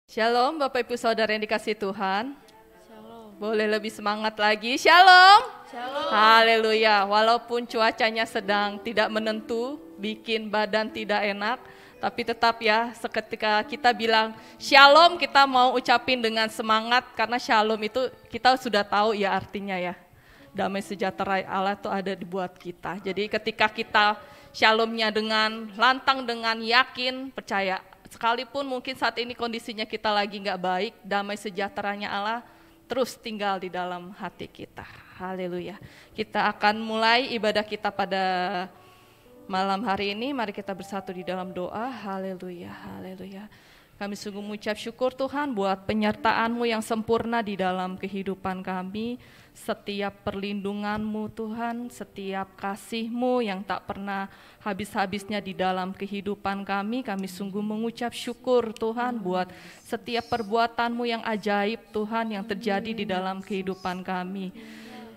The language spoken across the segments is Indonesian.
Shalom Bapak Ibu Saudara yang dikasihi Tuhan. Shalom. Boleh lebih semangat lagi. Shalom. Shalom. Haleluya. Walaupun cuacanya sedang tidak menentu, bikin badan tidak enak, tapi tetap ya seketika kita bilang shalom, kita mau ucapin dengan semangat, karena shalom itu kita sudah tahu ya artinya ya. Damai sejahtera Allah itu ada di buat kita. Jadi ketika kita shalomnya dengan lantang, dengan yakin, percaya. Sekalipun mungkin saat ini kondisinya kita lagi nggak baik, damai sejahteranya Allah terus tinggal di dalam hati kita. Haleluya. Kita akan mulai ibadah kita pada malam hari ini. Mari kita bersatu di dalam doa. Haleluya, haleluya. Kami sungguh mengucap syukur Tuhan buat penyertaan-Mu yang sempurna di dalam kehidupan kami. Setiap perlindungan-Mu Tuhan, setiap kasih-Mu yang tak pernah habis-habisnya di dalam kehidupan kami. Kami sungguh mengucap syukur Tuhan buat setiap perbuatan-Mu yang ajaib Tuhan yang terjadi di dalam kehidupan kami.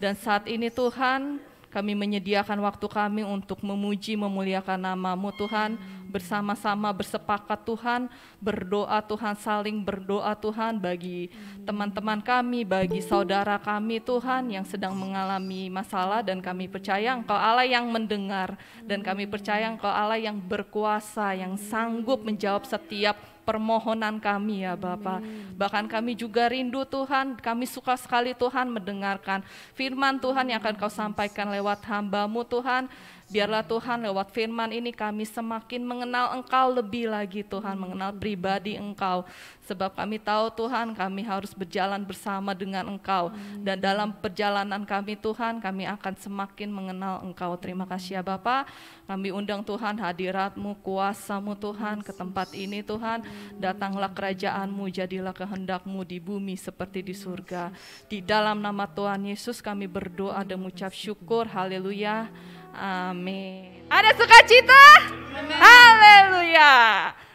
Dan saat ini Tuhan, kami menyediakan waktu kami untuk memuji, memuliakan nama-Mu Tuhan, bersama-sama bersepakat Tuhan, berdoa Tuhan, saling berdoa Tuhan bagi teman-teman kami, bagi saudara kami Tuhan yang sedang mengalami masalah, dan kami percaya Engkau Allah yang mendengar, dan kami percaya Engkau Allah yang berkuasa, yang sanggup menjawab setiap permohonan kami ya Bapa. Bahkan kami juga rindu Tuhan, kami suka sekali Tuhan mendengarkan firman Tuhan yang akan Kau sampaikan lewat hamba-Mu Tuhan. Biarlah Tuhan lewat firman ini kami semakin mengenal Engkau lebih lagi Tuhan, mengenal pribadi Engkau. Sebab kami tahu Tuhan kami harus berjalan bersama dengan Engkau. Dan dalam perjalanan kami Tuhan, kami akan semakin mengenal Engkau. Terima kasih ya Bapa. Kami undang Tuhan hadirat-Mu, kuasa-Mu Tuhan ke tempat ini Tuhan. Datanglah kerajaan-Mu, jadilah kehendak-Mu di bumi seperti di surga. Di dalam nama Tuhan Yesus kami berdoa dan mengucap syukur. Haleluya. Amin. Ada sukacita? Haleluya.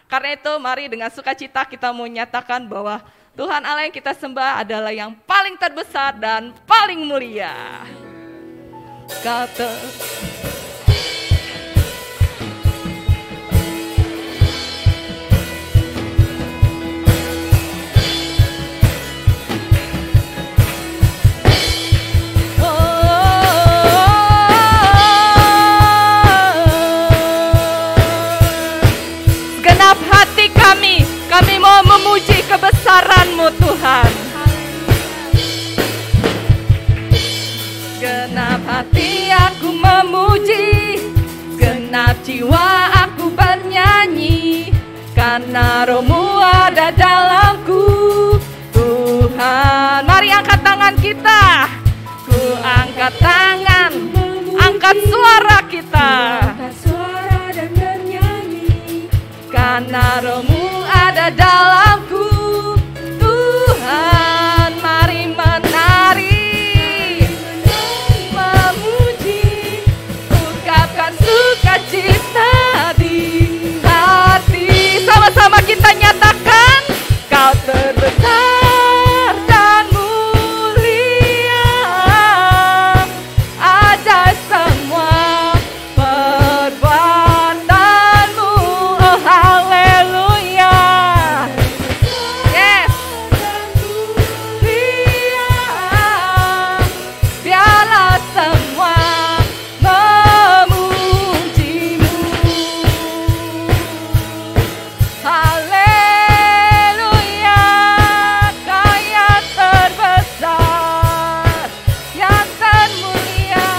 Karena itu mari dengan sukacita kita mau nyatakan bahwa Tuhan Allah yang kita sembah adalah yang paling terbesar dan paling mulia. Kata kami mau memuji kebesaran-Mu Tuhan. Genap hati aku memuji, genap jiwa aku bernyanyi, karena Roh-Mu ada dalamku Tuhan. Mari angkat tangan kita, ku angkat tangan, angkat suara kita, karena Roh-Mu ada dalamku Tuhan. Mari menari, memuji, ungkapkan sukacita di hati. Sama-sama kita nyatakan, Kau terbesar dan mulia, ajaib semua perbuatan-Mu. Oh haleluya. Yes. Biarlah semua memuji-Mu. Haleluya. Kau yang terbesar, yang termulia.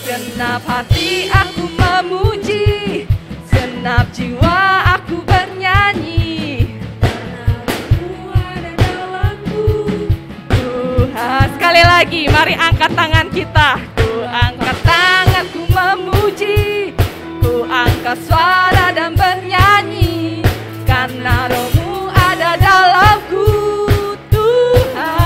Genap hati aku memuji, genap jiwa aku bernyanyi, Tuhan. Sekali lagi, mari angkat tangan kita. Ku angkat tangan, ku memuji, ku angkat suara dan bernyanyi, karena Roh-Mu ada dalamku Tuhan.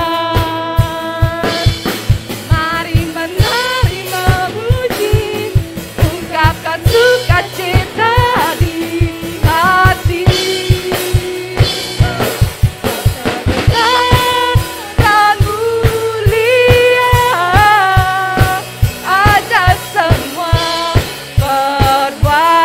Mari menari, memuji, ungkapkan sukacita di hati. Dan mulia, ajaib semua perbuatan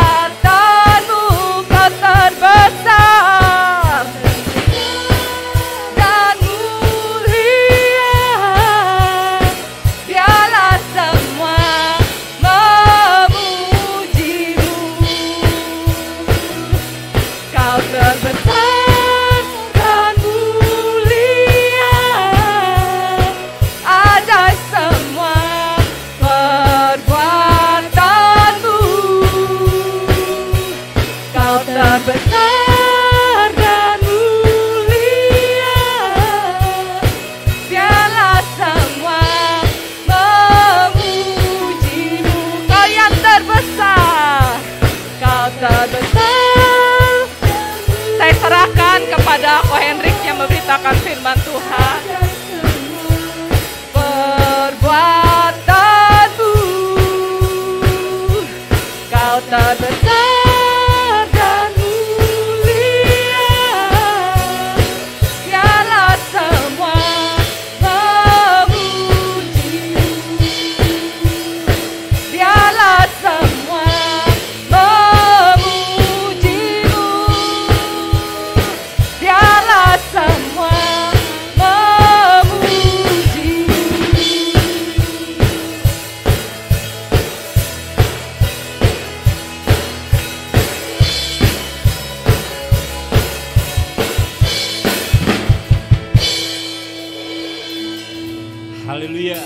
Haleluya.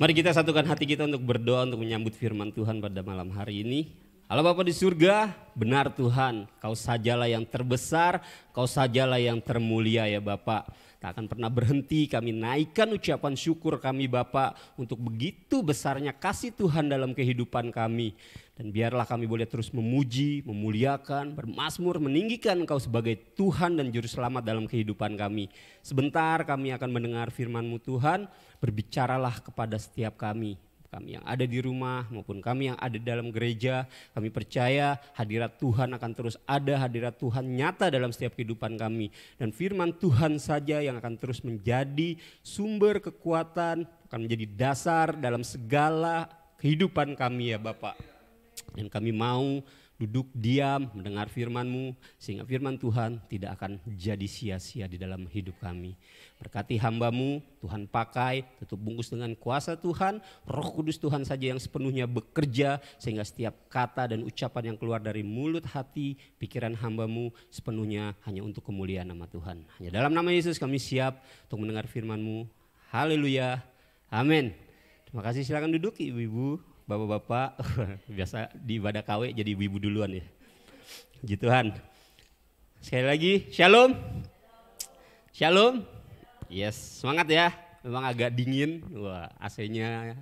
Mari kita satukan hati kita untuk berdoa untuk menyambut firman Tuhan pada malam hari ini. Allah Bapa di surga, benar Tuhan, Kau sajalah yang terbesar, Kau sajalah yang termulia ya Bapak. Tak akan pernah berhenti kami naikkan ucapan syukur kami Bapak untuk begitu besarnya kasih Tuhan dalam kehidupan kami. Dan biarlah kami boleh terus memuji, memuliakan, bermazmur, meninggikan Engkau sebagai Tuhan dan Juru Selamat dalam kehidupan kami. Sebentar kami akan mendengar firman-Mu Tuhan, berbicaralah kepada setiap kami. Kami yang ada di rumah maupun kami yang ada di dalam gereja, kami percaya hadirat Tuhan akan terus ada, hadirat Tuhan nyata dalam setiap kehidupan kami. Dan firman Tuhan saja yang akan terus menjadi sumber kekuatan, akan menjadi dasar dalam segala kehidupan kami ya Bapak. Dan kami mau duduk diam mendengar firman-Mu sehingga firman Tuhan tidak akan jadi sia-sia di dalam hidup kami. Berkati hamba-Mu, Tuhan pakai, tutup bungkus dengan kuasa Tuhan, Roh Kudus Tuhan saja yang sepenuhnya bekerja sehingga setiap kata dan ucapan yang keluar dari mulut, hati, pikiran hamba-Mu sepenuhnya hanya untuk kemuliaan nama Tuhan. Hanya dalam nama Yesus kami siap untuk mendengar firman-Mu. Haleluya, amin. Terima kasih, silakan duduk ibu-ibu, bapak-bapak. Biasa di ibadah KW jadi ibu-ibu duluan ya. Puji Tuhan. Sekali lagi, shalom. Shalom. Yes, semangat ya. Memang agak dingin. Wah, AC-nya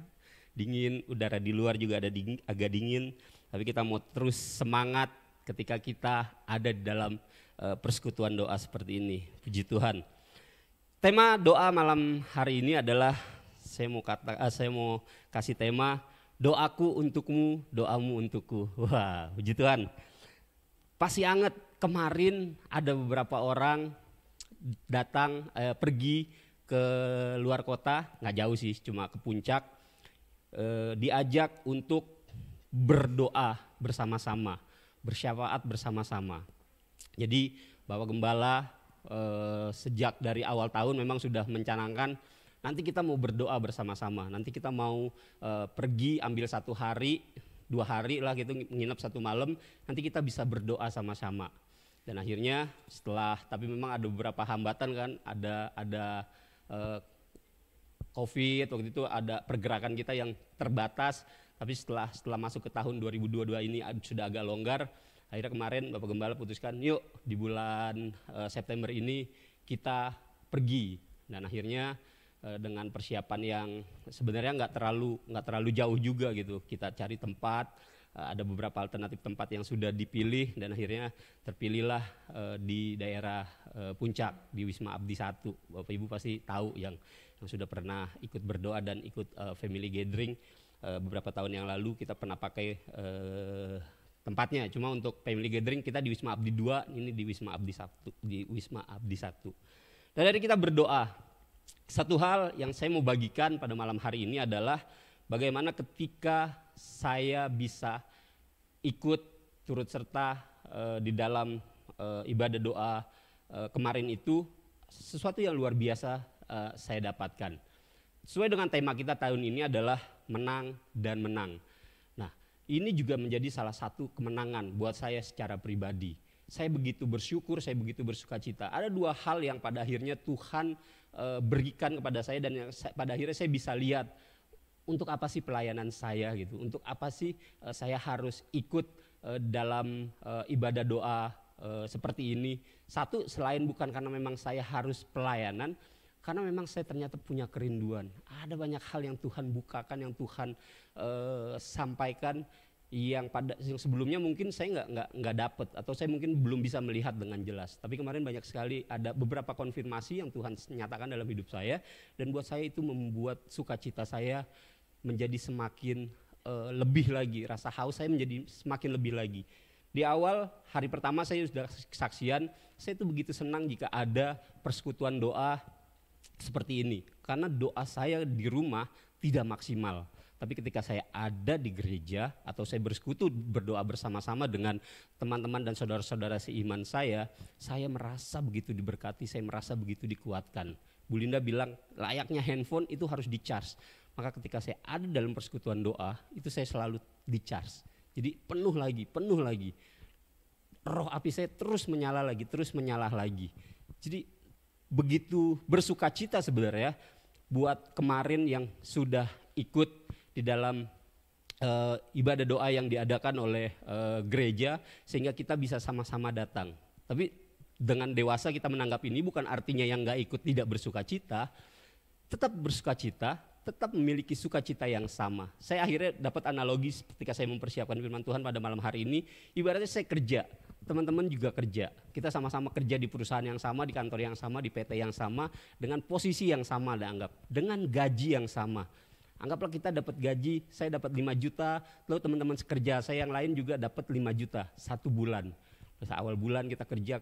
dingin, udara di luar juga ada agak dingin. Tapi kita mau terus semangat ketika kita ada di dalam persekutuan doa seperti ini. Puji Tuhan. Tema doa malam hari ini adalah saya mau kasih tema doaku untukmu, doamu untukku. Wah, puji Tuhan. Pasti anget, kemarin ada beberapa orang datang pergi ke luar kota, nggak jauh sih, cuma ke puncak, diajak untuk berdoa bersama-sama, bersyafaat bersama-sama. Jadi Bapak Gembala sejak dari awal tahun memang sudah mencanangkan nanti kita mau berdoa bersama-sama, nanti kita mau pergi ambil 1 hari, 2 hari lah gitu, nginep 1 malam, nanti kita bisa berdoa sama-sama. Dan akhirnya tapi memang ada beberapa hambatan kan, ada COVID waktu itu, ada pergerakan kita yang terbatas. Tapi setelah masuk ke tahun 2022 ini sudah agak longgar. Akhirnya kemarin Bapak Gembala putuskan, yuk di bulan September ini kita pergi. Dan akhirnya dengan persiapan yang sebenarnya nggak terlalu jauh juga gitu, kita cari tempat. Ada beberapa alternatif tempat yang sudah dipilih dan akhirnya terpilihlah di daerah Puncak di Wisma Abdi 1. Bapak Ibu pasti tahu yang sudah pernah ikut berdoa dan ikut family gathering beberapa tahun yang lalu, kita pernah pakai tempatnya. Cuma untuk family gathering kita di Wisma Abdi 2, ini di Wisma Abdi 1. Dan dari kita berdoa, satu hal yang saya mau bagikan pada malam hari ini adalah bagaimana ketika saya bisa ikut turut serta di dalam ibadah doa kemarin itu, sesuatu yang luar biasa saya dapatkan. Sesuai dengan tema kita tahun ini adalah menang dan menang. Nah, ini juga menjadi salah satu kemenangan buat saya secara pribadi. Saya begitu bersyukur, saya begitu bersukacita. Ada 2 hal yang pada akhirnya Tuhan berikan kepada saya dan yang pada akhirnya saya bisa lihat untuk apa sih pelayanan saya gitu, untuk apa sih saya harus ikut dalam ibadah doa seperti ini. Satu, selain bukan karena memang saya harus pelayanan, karena memang saya ternyata punya kerinduan. Ada banyak hal yang Tuhan bukakan, yang Tuhan sampaikan, yang sebelumnya mungkin saya nggak dapet, atau saya mungkin belum bisa melihat dengan jelas. Tapi kemarin banyak sekali ada beberapa konfirmasi yang Tuhan nyatakan dalam hidup saya, dan buat saya itu membuat sukacita saya menjadi semakin lebih lagi, rasa haus saya menjadi semakin lebih lagi. Di awal hari pertama saya sudah kesaksian, saya itu begitu senang jika ada persekutuan doa seperti ini, karena doa saya di rumah tidak maksimal. Tapi ketika saya ada di gereja atau saya bersekutu berdoa bersama-sama dengan teman-teman dan saudara-saudara seiman saya merasa begitu diberkati, saya merasa begitu dikuatkan. Bu Linda bilang layaknya handphone itu harus di-charge. Maka ketika saya ada dalam persekutuan doa, itu saya selalu di-charge. Jadi penuh lagi. Roh api saya terus menyala lagi. Jadi begitu bersukacita sebenarnya buat kemarin yang sudah ikut di dalam ibadah doa yang diadakan oleh gereja, sehingga kita bisa sama-sama datang. Tapi dengan dewasa kita menanggap ini bukan artinya yang gak ikut tidak bersukacita, tetap bersukacita, tetap memiliki sukacita yang sama. Saya akhirnya dapat analogi ketika saya mempersiapkan firman Tuhan pada malam hari ini, ibaratnya saya kerja, teman-teman juga kerja. Kita sama-sama kerja di perusahaan yang sama, di kantor yang sama, di PT yang sama, dengan posisi yang sama dianggap, dengan gaji yang sama. Anggaplah kita dapat gaji, saya dapat 5 juta, lalu teman-teman sekerja saya yang lain juga dapat 5 juta 1 bulan. Terus awal bulan kita kerja,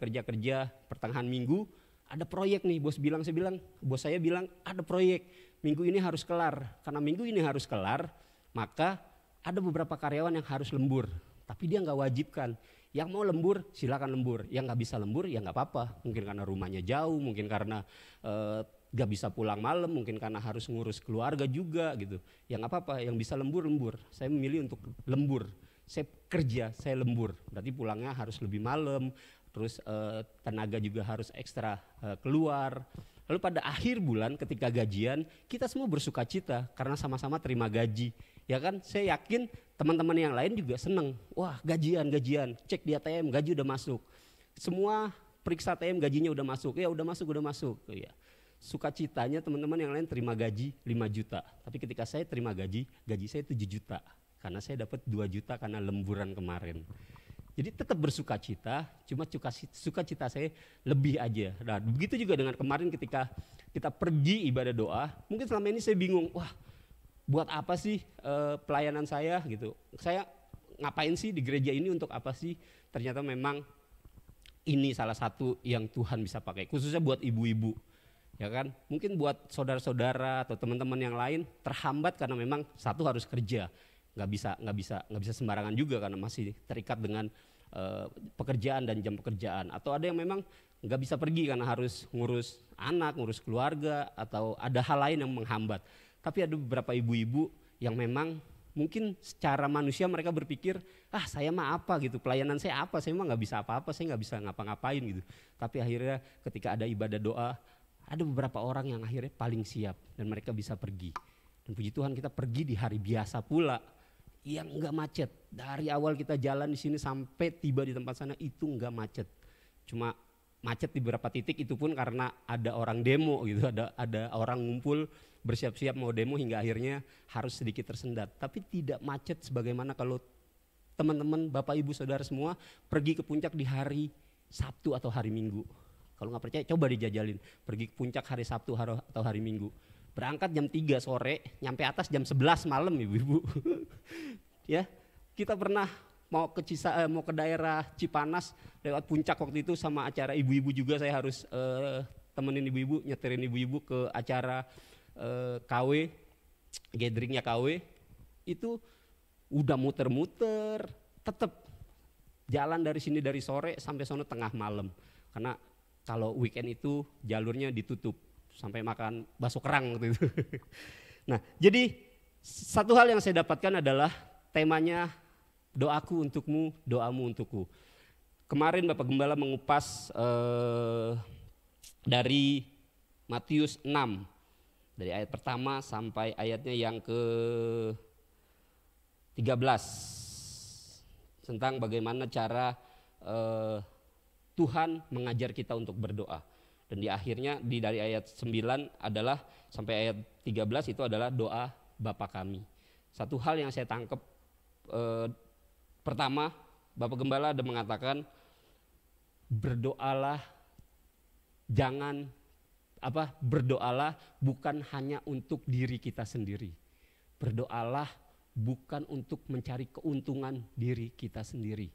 pertengahan minggu ada proyek nih, bos saya bilang ada proyek, minggu ini harus kelar. Karena minggu ini harus kelar, maka ada beberapa karyawan yang harus lembur, tapi dia nggak wajibkan. Yang mau lembur silakan lembur, yang nggak bisa lembur ya nggak apa-apa. Mungkin karena rumahnya jauh, mungkin karena gak bisa pulang malam, mungkin karena harus ngurus keluarga juga gitu. Ya nggak apa-apa, yang bisa lembur. Saya memilih untuk lembur. Saya kerja, saya lembur. Berarti pulangnya harus lebih malam, terus tenaga juga harus ekstra keluar. Lalu pada akhir bulan ketika gajian, kita semua bersukacita karena sama-sama terima gaji. Ya kan, saya yakin teman-teman yang lain juga seneng. Wah, gajian, cek di ATM gaji udah masuk. Semua periksa ATM gajinya udah masuk. Ya udah masuk. Ya. Sukacitanya teman-teman yang lain terima gaji 5 juta. Tapi ketika saya terima gaji saya 7 juta. Karena saya dapat 2 juta karena lemburan kemarin. Jadi tetap bersukacita, cuma sukacita saya lebih aja. Nah, begitu juga dengan kemarin ketika kita pergi ibadah doa, mungkin selama ini saya bingung, wah buat apa sih pelayanan saya gitu. Saya ngapain sih di gereja ini, untuk apa sih? Ternyata memang ini salah satu yang Tuhan bisa pakai, khususnya buat ibu-ibu. Ya kan, mungkin buat saudara-saudara atau teman-teman yang lain terhambat karena memang satu harus kerja, nggak bisa sembarangan juga karena masih terikat dengan pekerjaan dan jam pekerjaan, atau ada yang memang nggak bisa pergi karena harus ngurus anak, ngurus keluarga, atau ada hal lain yang menghambat. Tapi ada beberapa ibu-ibu yang memang mungkin secara manusia mereka berpikir, saya mah apa gitu, pelayanan saya apa, saya mah nggak bisa apa-apa, saya nggak bisa ngapa-ngapain gitu. Tapi akhirnya ketika ada ibadah doa, ada beberapa orang yang akhirnya paling siap dan mereka bisa pergi. Dan puji Tuhan kita pergi di hari biasa pula yang enggak macet. Dari awal kita jalan di sini sampai tiba di tempat sana itu enggak macet. Cuma macet di beberapa titik, itu pun karena ada orang demo gitu, ada orang ngumpul bersiap-siap mau demo hingga akhirnya harus sedikit tersendat. Tapi tidak macet sebagaimana kalau teman-teman, Bapak Ibu Saudara semua pergi ke puncak di hari Sabtu atau hari Minggu. Kalau nggak percaya coba dijajalin, pergi ke puncak hari Sabtu atau hari Minggu. Berangkat jam 3 sore, nyampe atas jam 11 malam ibu-ibu. Ya, kita pernah mau ke daerah Cipanas lewat puncak waktu itu sama acara ibu-ibu juga, saya harus temenin ibu-ibu, nyeterin ibu-ibu ke acara KW, gatheringnya KW. Itu udah muter-muter, tetap jalan dari sini dari sore sampai sono tengah malam. Karena kalau weekend itu jalurnya ditutup sampai makan bakso kerang gitu. Nah, jadi satu hal yang saya dapatkan adalah temanya doaku untukmu, doamu untukku. Kemarin Bapak Gembala mengupas dari Matius 6 dari ayat pertama sampai ayatnya yang ke-13 tentang bagaimana cara Tuhan mengajar kita untuk berdoa. Dan di akhirnya dari ayat 9 adalah sampai ayat 13 itu adalah doa Bapa kami. Satu hal yang saya tangkap pertama, Bapak Gembala ada mengatakan berdoalah berdoalah bukan hanya untuk diri kita sendiri. Berdoalah bukan untuk mencari keuntungan diri kita sendiri.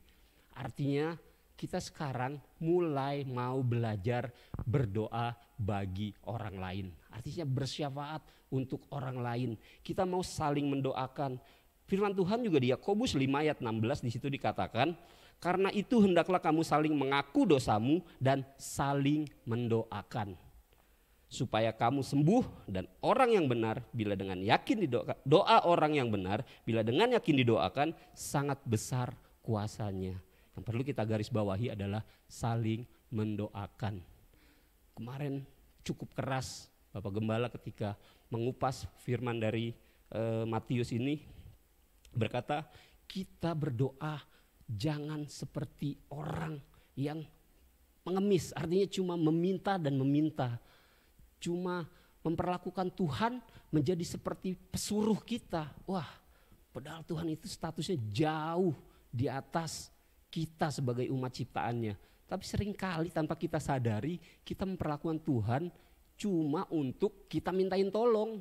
Artinya kita sekarang mulai mau belajar berdoa bagi orang lain. Artinya bersyafaat untuk orang lain. Kita mau saling mendoakan. Firman Tuhan juga di Yakobus 5 ayat 16 di situ dikatakan, karena itu hendaklah kamu saling mengaku dosamu dan saling mendoakan, supaya kamu sembuh. Dan orang yang benar bila dengan yakin doa orang yang benar bila dengan yakin didoakan sangat besar kuasanya. Yang perlu kita garis bawahi adalah saling mendoakan. Kemarin cukup keras Bapak Gembala ketika mengupas firman dari Matius ini berkata, kita berdoa jangan seperti orang yang mengemis, artinya cuma meminta dan meminta. Cuma memperlakukan Tuhan menjadi seperti pesuruh kita. Wah, padahal Tuhan itu statusnya jauh di atas kita sebagai umat ciptaannya. Tapi seringkali tanpa kita sadari, kita memperlakukan Tuhan cuma untuk kita mintain tolong.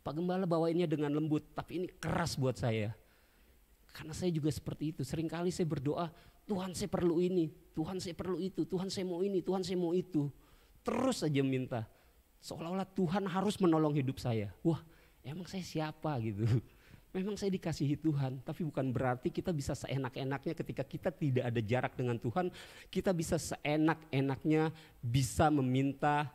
Pak Gembala bawainnya dengan lembut, tapi ini keras buat saya. Karena saya juga seperti itu. Seringkali saya berdoa, Tuhan saya perlu ini, Tuhan saya perlu itu, Tuhan saya mau ini, Tuhan saya mau itu. Terus saja minta. Seolah-olah Tuhan harus menolong hidup saya. Wah, emang saya siapa gitu. Memang saya dikasihi Tuhan, tapi bukan berarti kita bisa seenak-enaknya ketika kita tidak ada jarak dengan Tuhan. Kita bisa seenak-enaknya bisa meminta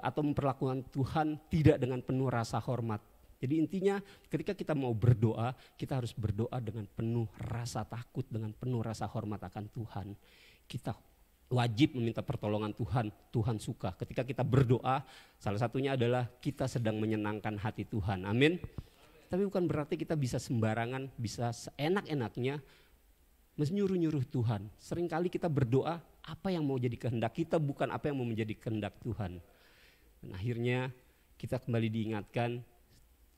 atau memperlakukan Tuhan tidak dengan penuh rasa hormat. Jadi intinya ketika kita mau berdoa, kita harus berdoa dengan penuh rasa takut, dengan penuh rasa hormat akan Tuhan. Kita wajib meminta pertolongan Tuhan, Tuhan suka. Ketika kita berdoa, salah satunya adalah kita sedang menyenangkan hati Tuhan, amin. Tapi bukan berarti kita bisa sembarangan, bisa seenak-enaknya menyuruh-nyuruh Tuhan. Seringkali kita berdoa apa yang mau jadi kehendak kita, bukan apa yang mau menjadi kehendak Tuhan. Dan akhirnya kita kembali diingatkan,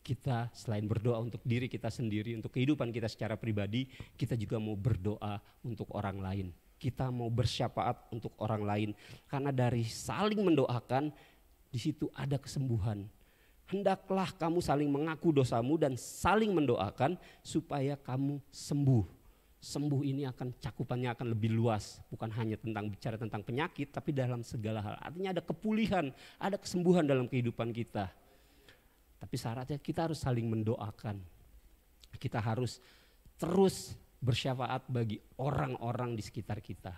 kita selain berdoa untuk diri kita sendiri, untuk kehidupan kita secara pribadi, kita juga mau berdoa untuk orang lain. Kita mau bersyafaat untuk orang lain. Karena dari saling mendoakan, di situ ada kesembuhan. Hendaklah kamu saling mengaku dosamu dan saling mendoakan supaya kamu sembuh. Sembuh ini cakupannya akan lebih luas, bukan hanya bicara tentang penyakit, tapi dalam segala hal. Artinya ada kepulihan, ada kesembuhan dalam kehidupan kita. Tapi syaratnya kita harus saling mendoakan. Kita harus terus bersyafaat bagi orang-orang di sekitar kita.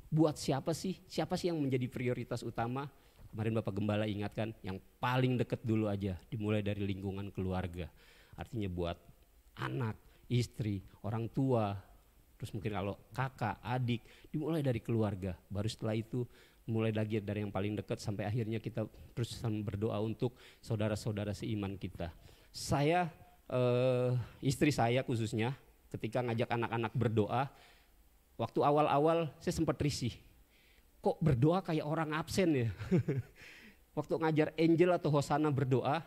Buat siapa sih? Siapa sih yang menjadi prioritas utama? Kemarin Bapak Gembala ingatkan, yang paling dekat dulu aja, dimulai dari lingkungan keluarga. Artinya buat anak, istri, orang tua, terus mungkin kalau kakak, adik, dimulai dari keluarga. Baru setelah itu mulai lagi dari yang paling dekat sampai akhirnya kita terus berdoa untuk saudara-saudara seiman kita. Saya, istri saya khususnya, ketika ngajak anak-anak berdoa, waktu awal-awal saya sempat risih. Kok berdoa kayak orang absen ya? Waktu ngajar Angel atau Hosana berdoa,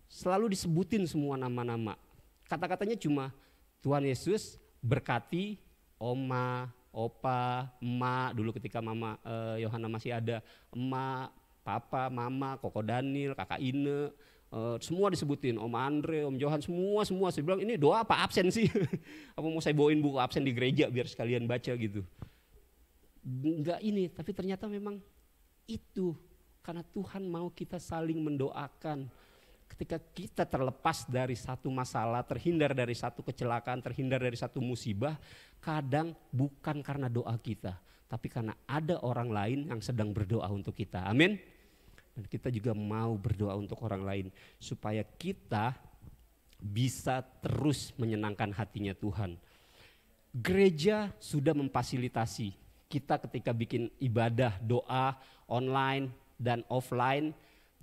selalu disebutin semua nama-nama. Kata-katanya cuma Tuhan Yesus berkati Oma, Opa, Emak, dulu ketika Mama Yohana masih ada, Emak, Papa, Mama, Koko Daniel, Kakak Ine, semua disebutin, Om Andre, Om Johan, semua. Saya bilang ini doa apa absen sih? Apa mau saya bawain buku absen di gereja biar sekalian baca gitu? Enggak ini, tapi ternyata memang itu. Karena Tuhan mau kita saling mendoakan. Ketika kita terlepas dari satu masalah, terhindar dari satu kecelakaan, terhindar dari satu musibah, kadang bukan karena doa kita, tapi karena ada orang lain yang sedang berdoa untuk kita. Amin. Dan kita juga mau berdoa untuk orang lain supaya kita bisa terus menyenangkan hatinya Tuhan. Gereja sudah memfasilitasi kita ketika bikin ibadah, doa online dan offline.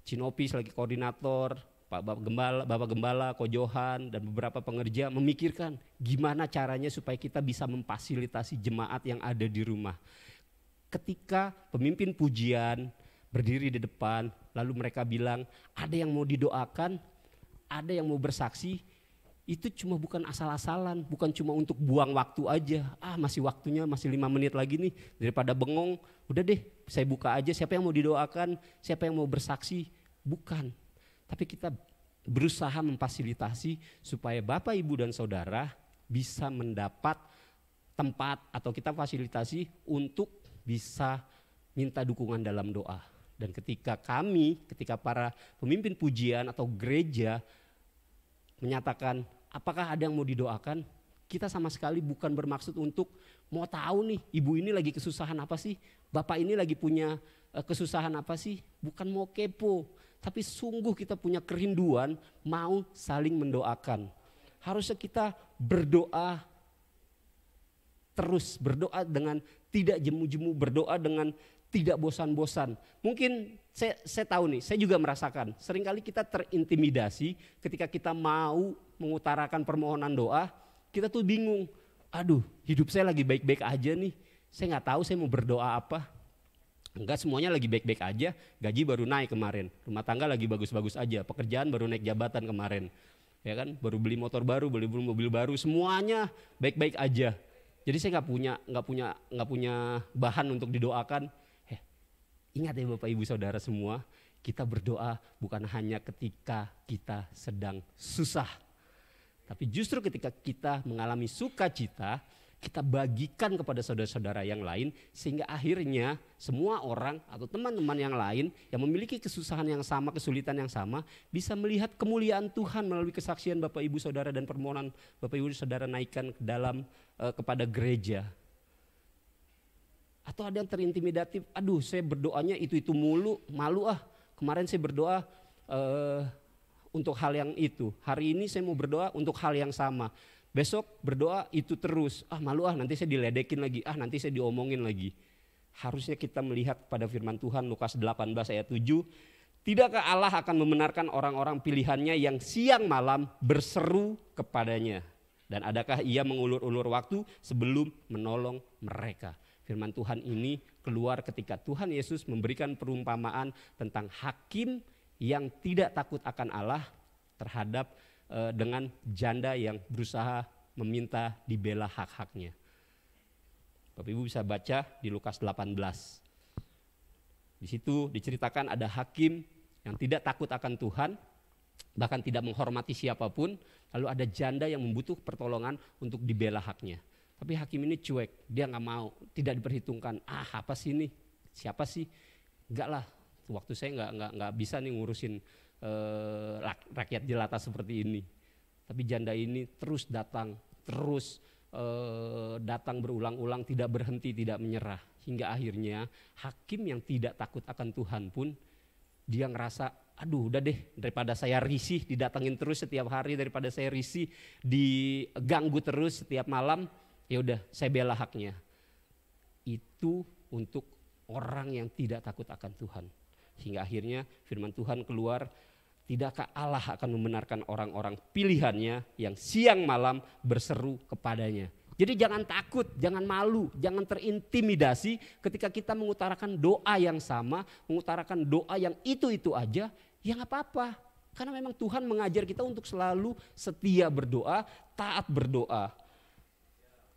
Cinopi sebagai koordinator, Bapak Gembala, Ko Johan, dan beberapa pengerja memikirkan gimana caranya supaya kita bisa memfasilitasi jemaat yang ada di rumah. Ketika pemimpin pujian berdiri di depan, lalu mereka bilang ada yang mau didoakan, ada yang mau bersaksi, itu cuma bukan asal-asalan, bukan cuma untuk buang waktu aja. Masih waktunya, masih 5 menit lagi nih, daripada bengong, udah deh saya buka aja siapa yang mau didoakan, siapa yang mau bersaksi, bukan. Tapi kita berusaha memfasilitasi supaya Bapak, Ibu, dan Saudara bisa mendapat tempat atau kita fasilitasi untuk bisa minta dukungan dalam doa. Dan ketika para pemimpin pujian atau gereja menyatakan apakah ada yang mau didoakan, kita sama sekali bukan bermaksud untuk mau tahu nih ibu ini lagi kesusahan apa sih, bapak ini lagi punya kesusahan apa sih, bukan mau kepo, tapi sungguh kita punya kerinduan mau saling mendoakan. Harusnya kita berdoa terus, berdoa dengan tidak jemu-jemu, berdoa dengan tidak bosan-bosan. Mungkin saya tahu nih, saya juga merasakan seringkali kita terintimidasi ketika kita mau mengutarakan permohonan doa, kita tuh bingung, aduh hidup saya lagi baik-baik aja nih, saya nggak tahu saya mau berdoa apa. Enggak, semuanya lagi baik-baik aja, gaji baru naik kemarin, rumah tangga lagi bagus-bagus aja, pekerjaan baru naik jabatan kemarin, ya kan, baru beli motor baru, beli mobil baru, semuanya baik-baik aja. Jadi saya nggak punya bahan untuk didoakan. Ingat ya Bapak Ibu Saudara semua, kita berdoa bukan hanya ketika kita sedang susah, tapi justru ketika kita mengalami sukacita, kita bagikan kepada saudara-saudara yang lain, sehingga akhirnya semua orang atau teman-teman yang lain yang memiliki kesusahan yang sama, kesulitan yang sama, bisa melihat kemuliaan Tuhan melalui kesaksian Bapak Ibu Saudara dan permohonan Bapak Ibu Saudara naikkan ke dalam kepada gereja. Atau ada yang terintimidatif, aduh saya berdoanya itu mulu, malu kemarin saya berdoa untuk hal yang itu, hari ini saya mau berdoa untuk hal yang sama, besok berdoa itu terus, malu nanti saya diledekin lagi, nanti saya diomongin lagi. Harusnya kita melihat pada firman Tuhan Lukas 18 ayat 7, tidakkah Allah akan membenarkan orang-orang pilihannya yang siang malam berseru kepadanya, dan adakah ia mengulur-ulur waktu sebelum menolong mereka. Firman Tuhan ini keluar ketika Tuhan Yesus memberikan perumpamaan tentang hakim yang tidak takut akan Allah terhadap dengan janda yang berusaha meminta dibela hak-haknya. Bapak Ibu bisa baca di Lukas 18. Di situ diceritakan ada hakim yang tidak takut akan Tuhan, bahkan tidak menghormati siapapun, lalu ada janda yang membutuhkan pertolongan untuk dibela haknya. Tapi hakim ini cuek, dia nggak mau, tidak diperhitungkan. Apa sih ini? Siapa sih? Enggak lah, waktu saya nggak bisa nih ngurusin rakyat jelata seperti ini. Tapi janda ini terus datang berulang-ulang, tidak berhenti, tidak menyerah. Hingga akhirnya hakim yang tidak takut akan Tuhan pun dia ngerasa, aduh udah deh, daripada saya risih didatangin terus setiap hari, daripada saya risih diganggu terus setiap malam, ya udah saya bela haknya. Itu untuk orang yang tidak takut akan Tuhan. Hingga akhirnya firman Tuhan keluar, tidakkah Allah akan membenarkan orang-orang pilihannya yang siang malam berseru kepadanya. Jadi jangan takut, jangan malu, jangan terintimidasi ketika kita mengutarakan doa yang sama, mengutarakan doa yang itu aja, ya gak apa-apa. Karena memang Tuhan mengajar kita untuk selalu setia berdoa, taat berdoa.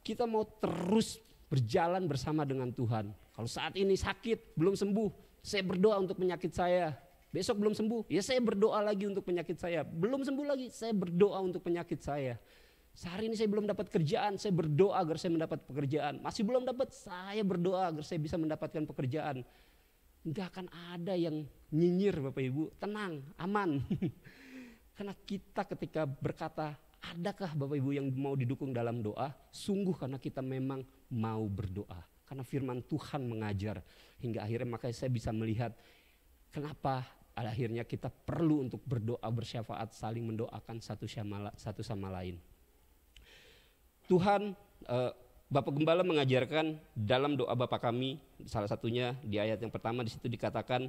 Kita mau terus berjalan bersama dengan Tuhan. Kalau saat ini sakit, belum sembuh, saya berdoa untuk penyakit saya. Besok belum sembuh, ya saya berdoa lagi untuk penyakit saya. Belum sembuh lagi, saya berdoa untuk penyakit saya. Sehari ini saya belum dapat kerjaan, saya berdoa agar saya mendapat pekerjaan. Masih belum dapat, saya berdoa agar saya bisa mendapatkan pekerjaan. Enggak akan ada yang nyinyir Bapak Ibu, tenang, aman. Karena kita ketika berkata, adakah Bapak Ibu yang mau didukung dalam doa? Sungguh karena kita memang mau berdoa. Karena firman Tuhan mengajar. Hingga akhirnya makanya saya bisa melihat kenapa akhirnya kita perlu untuk berdoa bersyafaat, saling mendoakan satu sama lain. Tuhan, Bapak Gembala mengajarkan dalam doa Bapa kami, salah satunya di ayat yang pertama di situ dikatakan,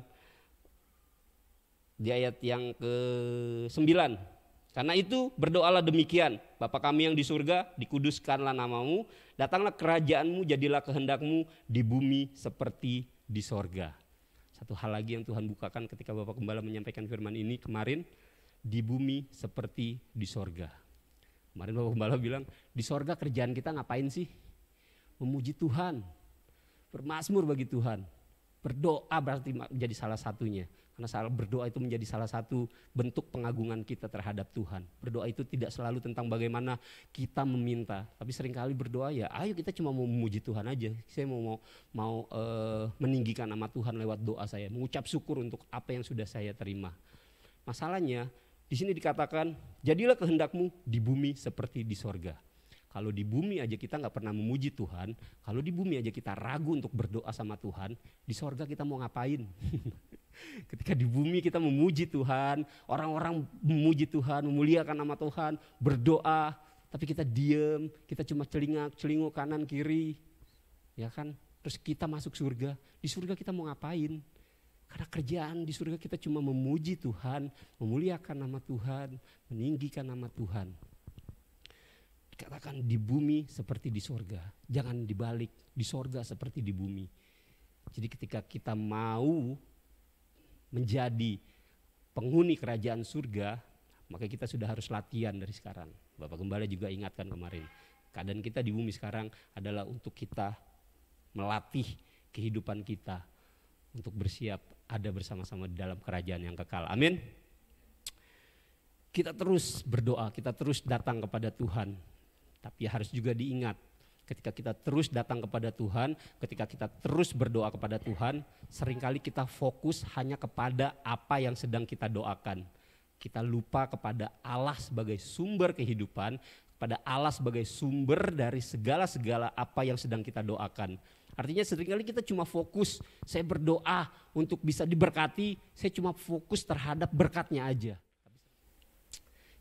di ayat yang ke-9, karena itu berdoalah demikian, Bapa kami yang di surga, dikuduskanlah namamu, datanglah kerajaanmu, jadilah kehendakmu di bumi seperti di sorga. Satu hal lagi yang Tuhan bukakan ketika Bapak Gembala menyampaikan firman ini kemarin, di bumi seperti di sorga. Kemarin Bapak Gembala bilang, di sorga kerjaan kita ngapain sih? Memuji Tuhan, bermazmur bagi Tuhan. Berdoa berarti menjadi salah satunya. Karena berdoa itu menjadi salah satu bentuk pengagungan kita terhadap Tuhan. Berdoa itu tidak selalu tentang bagaimana kita meminta, tapi seringkali berdoa ya ayo kita cuma mau memuji Tuhan aja. Saya mau meninggikan nama Tuhan lewat doa saya, mengucap syukur untuk apa yang sudah saya terima. Masalahnya di sini dikatakan jadilah kehendakmu di bumi seperti di sorga. Kalau di bumi aja kita gak pernah memuji Tuhan, kalau di bumi aja kita ragu untuk berdoa sama Tuhan, di sorga kita mau ngapain? Ketika di bumi kita memuji Tuhan, orang-orang memuji Tuhan, memuliakan nama Tuhan, berdoa, tapi kita diem, kita cuma celinguk kanan kiri, ya kan? Terus kita masuk surga. Di surga kita mau ngapain? Karena kerjaan di surga kita cuma memuji Tuhan, memuliakan nama Tuhan, meninggikan nama Tuhan. Katakan di bumi seperti di surga, jangan dibalik, di surga seperti di bumi. Jadi ketika kita mau menjadi penghuni kerajaan surga, maka kita sudah harus latihan dari sekarang. Bapak Gembala juga ingatkan kemarin, keadaan kita di bumi sekarang adalah untuk kita melatih kehidupan kita untuk bersiap ada bersama-sama di dalam kerajaan yang kekal. Amin. Kita terus berdoa, kita terus datang kepada Tuhan. Tapi harus juga diingat, ketika kita terus datang kepada Tuhan, ketika kita terus berdoa kepada Tuhan, seringkali kita fokus hanya kepada apa yang sedang kita doakan. Kita lupa kepada Allah sebagai sumber kehidupan, kepada Allah sebagai sumber dari segala-segala apa yang sedang kita doakan. Artinya seringkali kita cuma fokus, saya berdoa untuk bisa diberkati, saya cuma fokus terhadap berkatnya aja.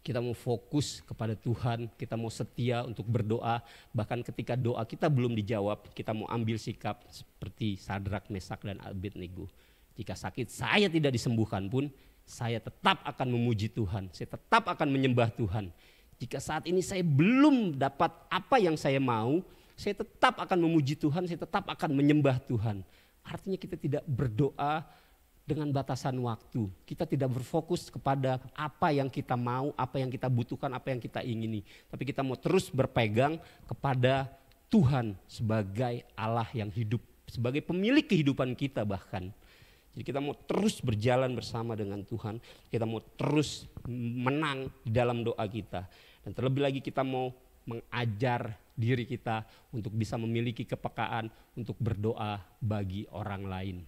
Kita mau fokus kepada Tuhan, kita mau setia untuk berdoa. Bahkan ketika doa kita belum dijawab, kita mau ambil sikap seperti Sadrak, Mesak, dan Abednego. Jika sakit saya tidak disembuhkan pun, saya tetap akan memuji Tuhan, saya tetap akan menyembah Tuhan. Jika saat ini saya belum dapat apa yang saya mau, saya tetap akan memuji Tuhan, saya tetap akan menyembah Tuhan. Artinya kita tidak berdoa dengan batasan waktu. Kita tidak berfokus kepada apa yang kita mau, apa yang kita butuhkan, apa yang kita ingini. Tapi kita mau terus berpegang kepada Tuhan sebagai Allah yang hidup, sebagai pemilik kehidupan kita bahkan. Jadi kita mau terus berjalan bersama dengan Tuhan, kita mau terus menang di dalam doa kita. Dan terlebih lagi kita mau mengajar diri kita untuk bisa memiliki kepekaan untuk berdoa bagi orang lain.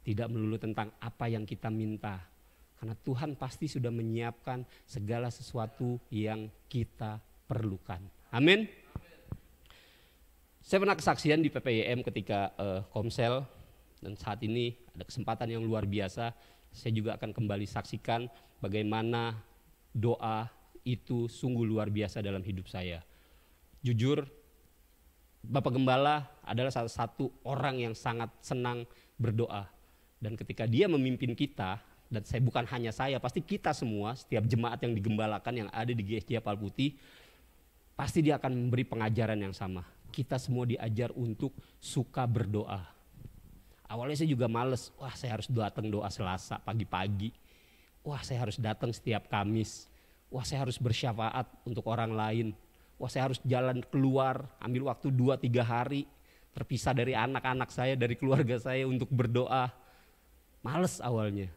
Tidak melulu tentang apa yang kita minta, karena Tuhan pasti sudah menyiapkan segala sesuatu yang kita perlukan. Amin. Saya pernah kesaksian di PPYM ketika Komsel, dan saat ini ada kesempatan yang luar biasa. Saya juga akan kembali saksikan bagaimana doa itu sungguh luar biasa dalam hidup saya. Jujur, Bapak Gembala adalah salah satu orang yang sangat senang berdoa. Dan ketika dia memimpin kita, dan saya bukan hanya saya, pasti kita semua, setiap jemaat yang digembalakan yang ada di GSJ Kapal Putih, pasti dia akan memberi pengajaran yang sama. Kita semua diajar untuk suka berdoa. Awalnya saya juga males, wah saya harus datang doa Selasa pagi-pagi. Wah saya harus datang setiap Kamis. Wah saya harus bersyafaat untuk orang lain. Wah saya harus jalan keluar, ambil waktu 2-3 hari, terpisah dari anak-anak saya, dari keluarga saya untuk berdoa. Males awalnya,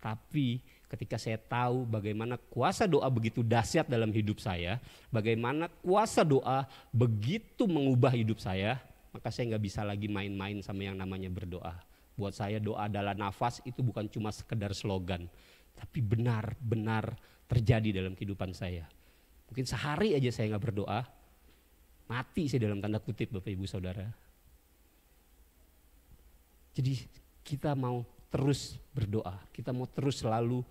tapi ketika saya tahu bagaimana kuasa doa begitu dahsyat dalam hidup saya, bagaimana kuasa doa begitu mengubah hidup saya, maka saya nggak bisa lagi main-main sama yang namanya berdoa. Buat saya doa adalah nafas, itu bukan cuma sekedar slogan, tapi benar-benar terjadi dalam kehidupan saya. Mungkin sehari aja saya nggak berdoa, mati saya dalam tanda kutip Bapak Ibu Saudara. Jadi kita mau terus berdoa, kita mau terus selalu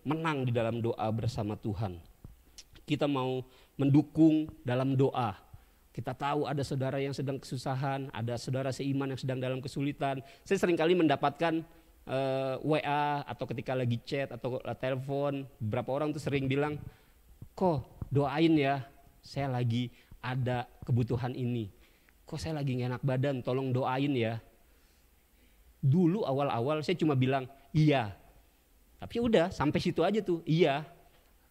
menang di dalam doa bersama Tuhan. Kita mau mendukung dalam doa. Kita tahu ada saudara yang sedang kesusahan, ada saudara seiman yang sedang dalam kesulitan. Saya seringkali mendapatkan WA atau ketika lagi chat atau telepon, beberapa orang tuh sering bilang, kok doain ya, saya lagi ada kebutuhan ini. Kok saya lagi gak enak badan, tolong doain ya. Dulu awal-awal saya cuma bilang iya, tapi udah sampai situ aja tuh, iya,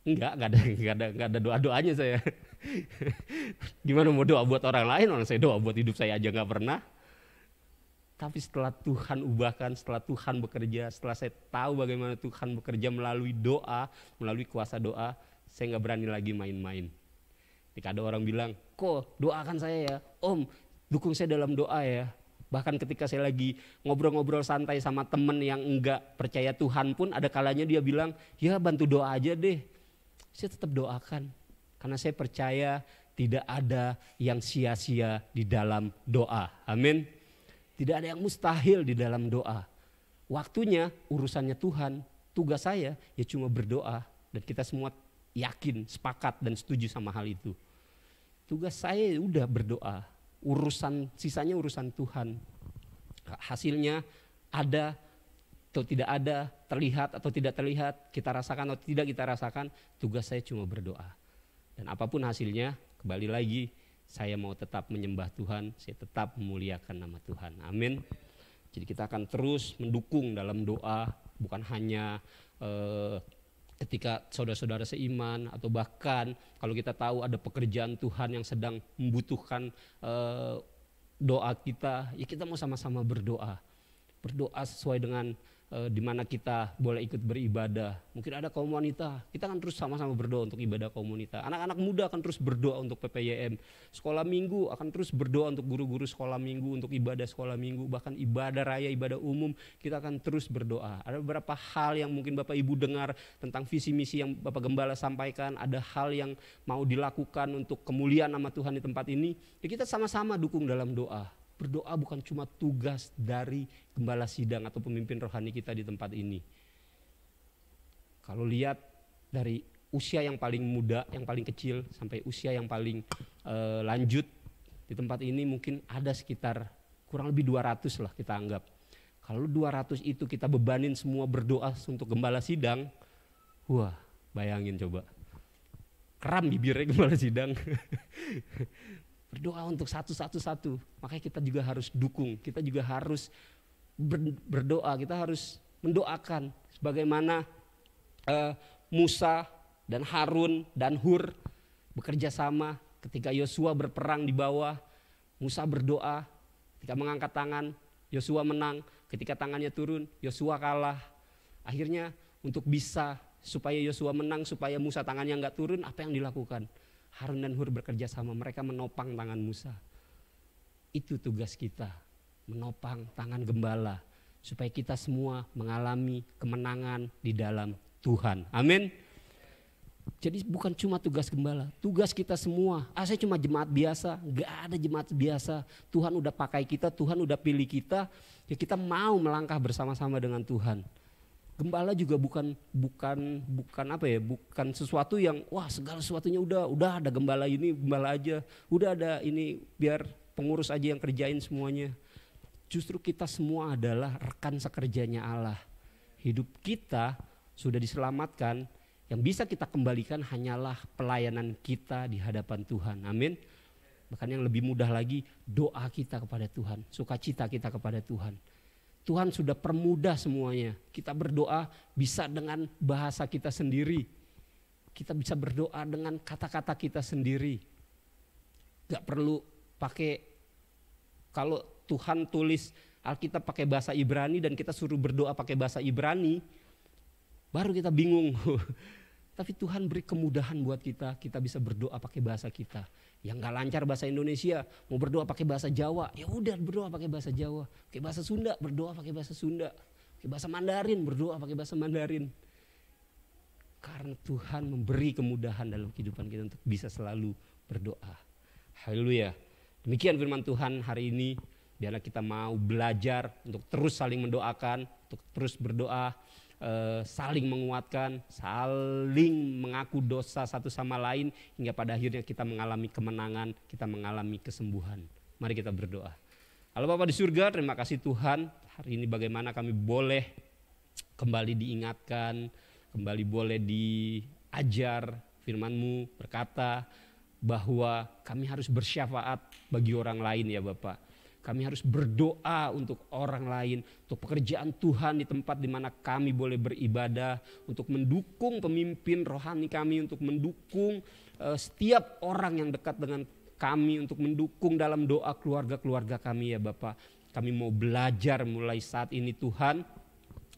enggak ada doa-doanya saya. Gimana mau doa buat orang lain, orang saya doa buat hidup saya aja nggak pernah. Tapi setelah Tuhan ubahkan, setelah Tuhan bekerja, setelah saya tahu bagaimana Tuhan bekerja melalui doa, melalui kuasa doa, saya nggak berani lagi main-main. Ketika ada orang bilang, kok doakan saya ya, Om, dukung saya dalam doa ya. Bahkan ketika saya lagi ngobrol-ngobrol santai sama temen yang enggak percaya Tuhan pun, ada kalanya dia bilang, ya bantu doa aja deh. Saya tetap doakan, karena saya percaya tidak ada yang sia-sia di dalam doa. Amin. Tidak ada yang mustahil di dalam doa. Waktunya urusannya Tuhan, tugas saya ya cuma berdoa. Dan kita semua yakin, sepakat dan setuju sama hal itu. Tugas saya udah berdoa, sisanya urusan Tuhan. Hasilnya ada atau tidak ada, terlihat atau tidak terlihat, kita rasakan atau tidak kita rasakan, tugas saya cuma berdoa. Dan apapun hasilnya, kembali lagi, saya mau tetap menyembah Tuhan, saya tetap memuliakan nama Tuhan. Amin. Jadi kita akan terus mendukung dalam doa, bukan hanya ketika saudara-saudara seiman, atau bahkan kalau kita tahu ada pekerjaan Tuhan yang sedang membutuhkan doa kita, ya kita mau sama-sama berdoa. Berdoa sesuai dengan di mana kita boleh ikut beribadah. Mungkin ada kaum wanita, kita akan terus sama-sama berdoa untuk ibadah kaum wanita. Anak-anak muda akan terus berdoa untuk PPYM. Sekolah minggu akan terus berdoa untuk guru-guru sekolah minggu, untuk ibadah sekolah minggu, bahkan ibadah raya, ibadah umum, kita akan terus berdoa. Ada beberapa hal yang mungkin Bapak Ibu dengar tentang visi misi yang Bapak Gembala sampaikan, ada hal yang mau dilakukan untuk kemuliaan nama Tuhan di tempat ini, ya kita sama-sama dukung dalam doa. Berdoa bukan cuma tugas dari gembala sidang atau pemimpin rohani kita di tempat ini. Kalau lihat dari usia yang paling muda, yang paling kecil, sampai usia yang paling lanjut di tempat ini mungkin ada sekitar kurang lebih 200 lah kita anggap. Kalau 200 itu kita bebanin semua berdoa untuk gembala sidang, wah bayangin coba. Kram bibirnya gembala sidang. Berdoa untuk satu-satu. Makanya kita juga harus dukung, kita juga harus berdoa, kita harus mendoakan. Sebagaimana Musa dan Harun dan Hur bekerja sama ketika Yosua berperang di bawah. Musa berdoa, ketika mengangkat tangan, Yosua menang. Ketika tangannya turun, Yosua kalah. Akhirnya untuk bisa supaya Yosua menang, supaya Musa tangannya enggak turun, apa yang dilakukan? Harun dan Hur bekerja sama, mereka menopang tangan Musa. Itu tugas kita, menopang tangan gembala, supaya kita semua mengalami kemenangan di dalam Tuhan. Amin. Jadi bukan cuma tugas gembala, tugas kita semua. Saya cuma jemaat biasa, gak ada jemaat biasa. Tuhan udah pakai kita, Tuhan udah pilih kita, ya kita mau melangkah bersama-sama dengan Tuhan. Gembala juga bukan sesuatu yang wah segala sesuatunya udah ada gembala ini, gembala aja, udah ada ini biar pengurus aja yang kerjain semuanya. Justru kita semua adalah rekan sekerjanya Allah. Hidup kita sudah diselamatkan, yang bisa kita kembalikan hanyalah pelayanan kita di hadapan Tuhan. Amin. Bahkan yang lebih mudah lagi, doa kita kepada Tuhan, sukacita kita kepada Tuhan. Tuhan sudah permudah semuanya. Kita berdoa bisa dengan bahasa kita sendiri. Kita bisa berdoa dengan kata-kata kita sendiri. Gak perlu pakai, kalau Tuhan tulis Alkitab pakai bahasa Ibrani dan kita suruh berdoa pakai bahasa Ibrani, baru kita bingung. Tapi Tuhan beri kemudahan buat kita bisa berdoa pakai bahasa kita. Yang gak lancar bahasa Indonesia, mau berdoa pakai bahasa Jawa, ya udah berdoa pakai bahasa Jawa. Pakai bahasa Sunda, berdoa pakai bahasa Sunda. Pakai bahasa Mandarin, berdoa pakai bahasa Mandarin. Karena Tuhan memberi kemudahan dalam kehidupan kita untuk bisa selalu berdoa. Haleluya. Demikian firman Tuhan hari ini. Biarlah kita mau belajar untuk terus saling mendoakan, untuk terus berdoa, saling menguatkan, saling mengaku dosa satu sama lain, hingga pada akhirnya kita mengalami kemenangan, kita mengalami kesembuhan. Mari kita berdoa. Allah Bapa di surga, terima kasih Tuhan, hari ini bagaimana kami boleh kembali diingatkan, kembali boleh diajar firman-Mu berkata bahwa kami harus bersyafaat bagi orang lain ya Bapak. Kami harus berdoa untuk orang lain, untuk pekerjaan Tuhan di tempat di mana kami boleh beribadah, untuk mendukung pemimpin rohani kami, untuk mendukung setiap orang yang dekat dengan kami, untuk mendukung dalam doa keluarga-keluarga kami ya Bapak. Kami mau belajar mulai saat ini Tuhan,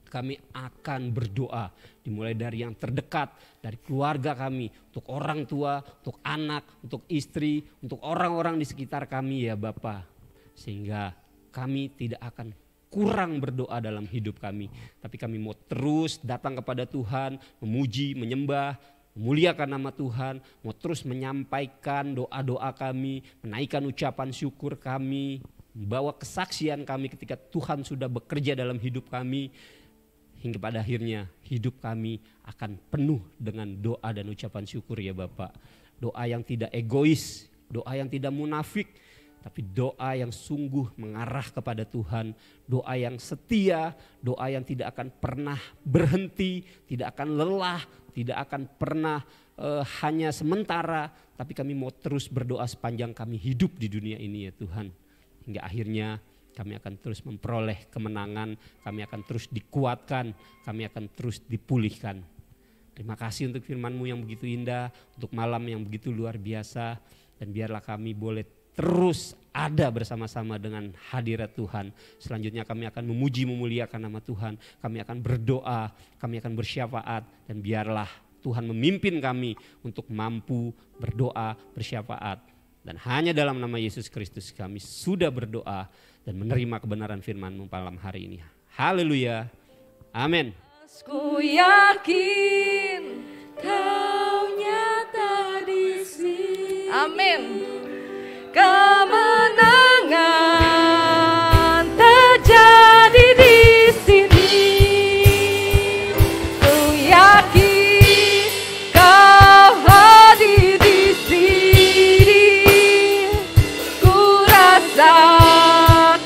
kami akan berdoa dimulai dari yang terdekat, dari keluarga kami, untuk orang tua, untuk anak, untuk istri, untuk orang-orang di sekitar kami ya Bapak. Sehingga kami tidak akan kurang berdoa dalam hidup kami. Tapi kami mau terus datang kepada Tuhan, memuji, menyembah, memuliakan nama Tuhan. Mau terus menyampaikan doa-doa kami, menaikkan ucapan syukur kami, membawa kesaksian kami ketika Tuhan sudah bekerja dalam hidup kami. hingga pada akhirnya hidup kami akan penuh dengan doa dan ucapan syukur ya Bapak. Doa yang tidak egois, doa yang tidak munafik, tapi doa yang sungguh mengarah kepada Tuhan, doa yang setia, doa yang tidak akan pernah berhenti, tidak akan lelah, tidak akan pernah hanya sementara, tapi kami mau terus berdoa sepanjang kami hidup di dunia ini ya Tuhan. Hingga akhirnya kami akan terus memperoleh kemenangan, kami akan terus dikuatkan, kami akan terus dipulihkan. Terima kasih untuk firman-Mu yang begitu indah, untuk malam yang begitu luar biasa, dan biarlah kami boleh terus ada bersama-sama dengan hadirat Tuhan. Selanjutnya kami akan memuji memuliakan nama Tuhan, kami akan berdoa, kami akan bersyafaat, dan biarlah Tuhan memimpin kami untuk mampu berdoa, bersyafaat. Dan hanya dalam nama Yesus Kristus kami sudah berdoa dan menerima kebenaran firman-Mu malam hari ini. Haleluya. Amin. Ku yakin Kau nyata di sini. Amin. Kemenangan terjadi di sini. Ku yakin Kau hadir di sini. Ku rasakan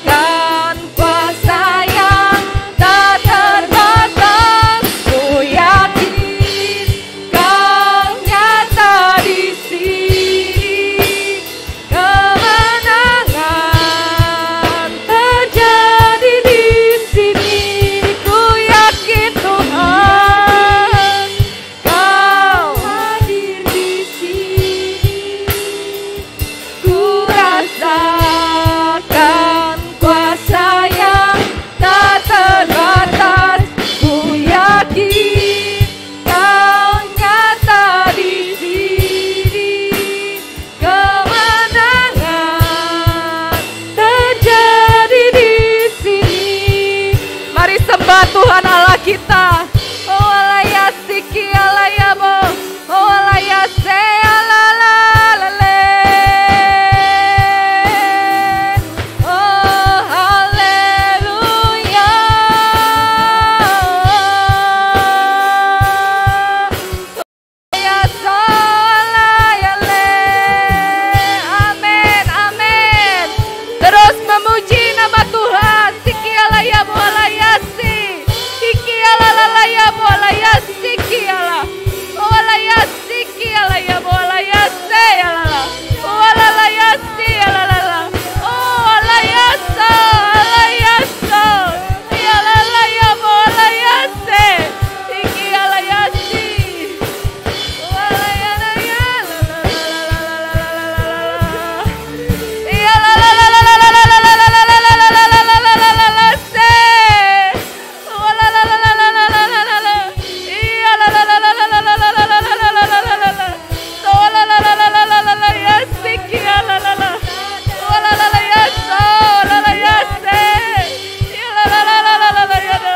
kuasa yang tak terbatas. Ku yakin Kau nyata di sini. Kemenangan terjadi di sini. Ku yakin Tuhan Kau hadir di sini. Ku rasakan kuasa yang tak terbatas. Ku yakin Kau nyata di sini. Kemenangan terjadi di sini. Mari sembah Tuhan Allah kita. Oh alaya siki alaya mo. Oh alaya se alala lale. Oh haleluya. Ya alaya le. Amin, amin. Terus memuji nama Tuhan. Siki alaya mo alaya si. Iki alalaya mo alaya siki ala. Oh alaya siki alaya mo alaya se alala. Oh alalaya si alalala. Oh alaya sa alaya sa. Si alalaya mo alaya se. Iki alaya si. Oh alaya alaya la la la la la la la la. Ya la la la la la la la la la la la la la la la se. Oh la la la la la la la la la la. Ya la la la la la la la la la la la la la la la. Oh la la la la la la la la ya siki la la la. Oh la la la ya so la la ya se. Ya la la la la la la la ya da.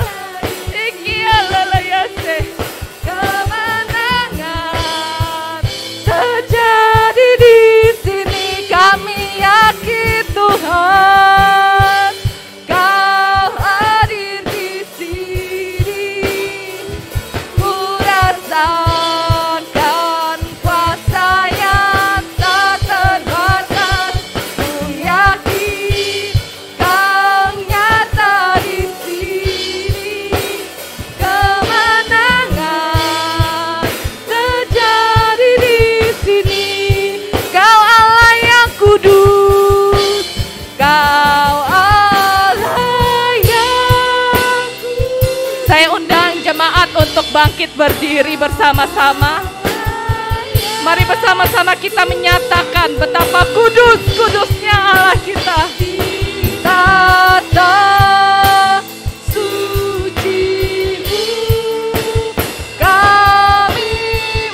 Iki ya la la ya se. Kemenangan terjadi di sini. Kami yakin Tuhan Kau hadir di sini. Ku rasakan kuasa yang tak terbatas. Ku yakin Kau nyata di sini. Kemenangan terjadi di sini. Kau Allah yang kudus. Kau Allah yang kudus. Saya undang jemaat untuk bangkit berdiri bersama-sama. Mari bersama-sama kita menyatakan betapa kudusnya Allah kita. Tata suci-Mu kami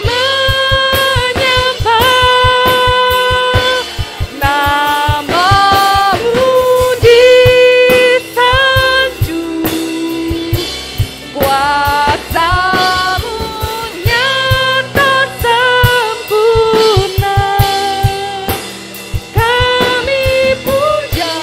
menyembah. Nama-Mu disanjung. Kuasa-Mu nyata sempurna. Kami puja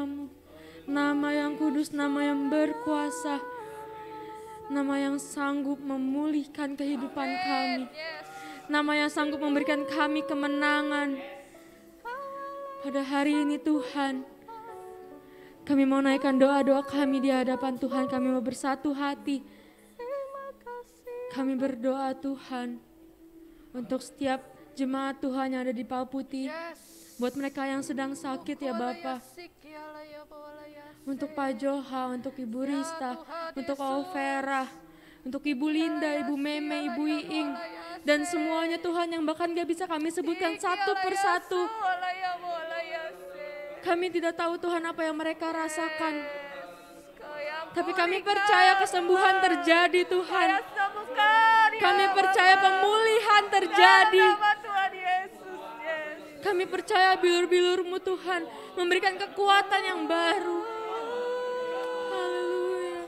nama-Mu. Nama yang kudus, nama yang berkuasa. Nama yang sanggup memulihkan kehidupan kami. Nama yang sanggup memberikan kami kemenangan. Pada hari ini Tuhan, kami mau naikkan doa-doa kami di hadapan Tuhan. Kami mau bersatu hati. Kami berdoa Tuhan untuk setiap jemaat Tuhan yang ada di Pau Putih. Buat mereka yang sedang sakit ya Bapa. Untuk Pak Joha, untuk Ibu Rista, untuk Overa, untuk Ibu Linda, Ibu Meme, Ibu Iing. Dan semuanya Tuhan yang bahkan gak bisa kami sebutkan satu persatu. Kami tidak tahu Tuhan apa yang mereka rasakan. Tapi kami percaya kesembuhan terjadi Tuhan. Kami percaya pemulihan terjadi. Kami percaya bilur-bilur-Mu Tuhan memberikan kekuatan yang baru. Haleluya.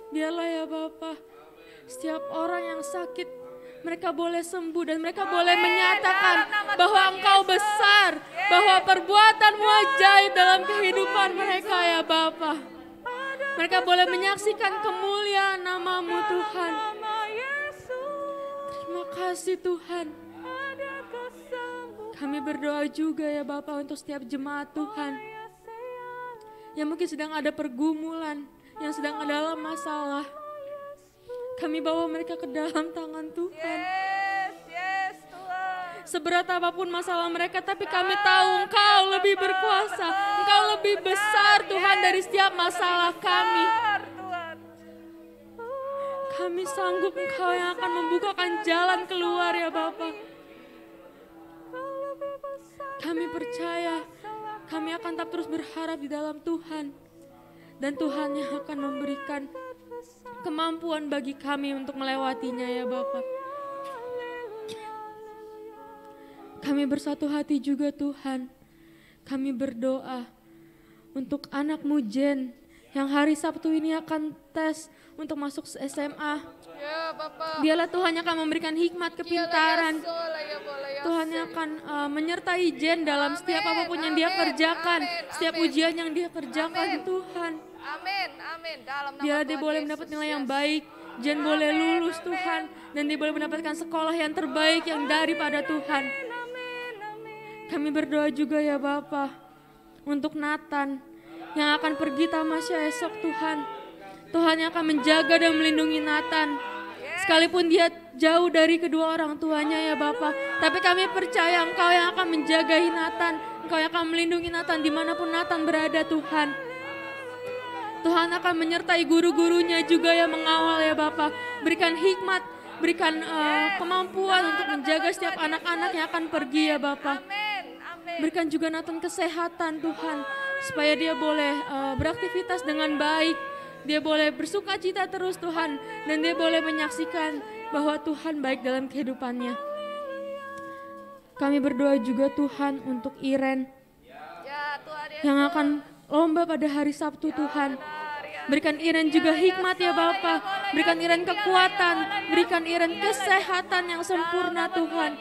Biarlah ya Bapa, setiap orang yang sakit mereka boleh sembuh dan mereka boleh menyatakan bahwa Engkau besar, bahwa perbuatan-Mu ajaib dalam kehidupan mereka ya Bapa. Mereka boleh menyaksikan kemuliaan nama-Mu Tuhan. Terima kasih Tuhan. Kami berdoa juga ya Bapa untuk setiap jemaat Tuhan yang mungkin sedang ada pergumulan, yang sedang ada dalam masalah. Kami bawa mereka ke dalam tangan Tuhan. Seberat apapun masalah mereka, tapi kami tahu Engkau lebih berkuasa. Engkau lebih besar Tuhan dari setiap masalah kami. Kami sanggup Engkau yang akan membukakan jalan keluar ya Bapa. Kami percaya, kami akan tetap terus berharap di dalam Tuhan. Dan Tuhan yang akan memberikan kemampuan bagi kami untuk melewatinya ya Bapa. Kami bersatu hati juga Tuhan. Kami berdoa untuk anak-Mu Jen yang hari Sabtu ini akan tes untuk masuk SMA. Ya, Bapak. Biarlah Tuhan yang akan memberikan hikmat kepintaran. Tuhan yang akan menyertai Jen dalam setiap apapun yang dia kerjakan, setiap ujian yang dia kerjakan Tuhan. Amin, amin. Dalam nama Biar dia Tuhan boleh Yesus, mendapat nilai yang yes. baik, Jen boleh lulus Tuhan, dan dia boleh mendapatkan sekolah yang terbaik yang daripada Tuhan. Kami berdoa juga ya Bapa untuk Nathan yang akan pergi tamasya esok Tuhan. Tuhan yang akan menjaga dan melindungi Nathan. Sekalipun dia jauh dari kedua orang tuanya ya Bapa, tapi kami percaya Engkau yang akan menjagai Nathan, Engkau yang akan melindungi Nathan dimanapun Nathan berada Tuhan. Tuhan akan menyertai guru-gurunya juga yang mengawal ya Bapa. Berikan hikmat, berikan kemampuan untuk menjaga setiap anak-anak yang akan pergi ya Bapa. Berikan juga Nathan kesehatan Tuhan, supaya dia boleh beraktivitas dengan baik. Dia boleh bersuka cita terus Tuhan, dan dia boleh menyaksikan bahwa Tuhan baik dalam kehidupannya. Kami berdoa juga Tuhan untuk Iren yang akan lomba pada hari Sabtu Tuhan. Berikan Iren juga hikmat ya Bapa, berikan Iren kekuatan, berikan Iren kesehatan yang sempurna Tuhan.